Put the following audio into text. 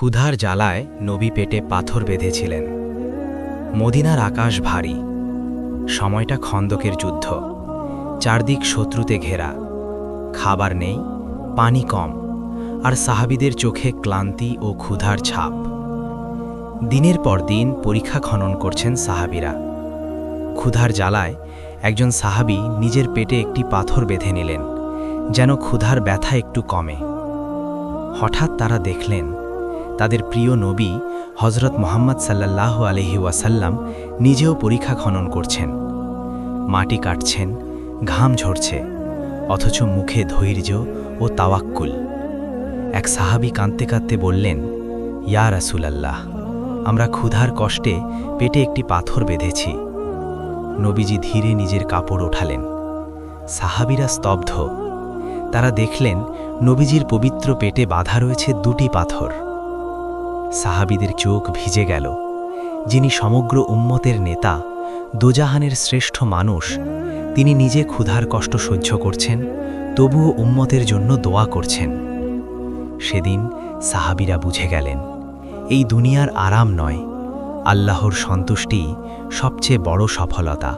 ক্ষুধার জ্বালায় নবী পেটে পাথর বেঁধেছিলেন। মদিনার আকাশ ভারী, সময়টা খন্দকের যুদ্ধ, চারদিক শত্রুতে ঘেরা, খাবার নেই, পানি কম, আর সাহাবীদের চোখে ক্লান্তি ও ক্ষুধার ছাপ। দিনের পর দিন পরীক্ষা খনন করছেন সাহাবীরা। ক্ষুধার জ্বালায় একজন সাহাবী নিজের পেটে একটি পাথর বেঁধে নিলেন, যেন ক্ষুধার ব্যথা একটু কমে। হঠাৎ তারা দেখলেন তাদের প্রিয় নবী হযরত মুহাম্মদ সাল্লাল্লাহু আলাইহি ওয়াসাল্লাম নিজেও পরীক্ষা খনন করছেন। মাটি কাটছেন, ঘাম ঝরছে, অথচ মুখে ধৈর্য ও তাওয়াক্কুল। এক সাহাবী কাঁদতে কাঁদতে বললেন, ইয়া রাসূলাল্লাহ, আমরা ক্ষুধার কষ্টে পেটে একটি পাথর বেঁধেছি। নবীজি ধীরে নিজের কাপড় ওঠালেন। সাহাবীরা স্তব্ধ। তারা দেখলেন নবীজির পবিত্র পেটে বাঁধা রয়েছে দুটি পাথর। সাহাবীদের চোখ ভিজে গেল। যিনি সমগ্র উম্মতের নেতা, দোজাহানের শ্রেষ্ঠ মানুষ, তিনি নিজে ক্ষুধার কষ্ট সহ্য করছেন, তবুও উম্মতের জন্য দোয়া করছেন। সেদিন সাহাবীরা বুঝে গেলেন, এই দুনিয়ার আরাম নয়, আল্লাহর সন্তুষ্টি সবচেয়ে বড় সফলতা।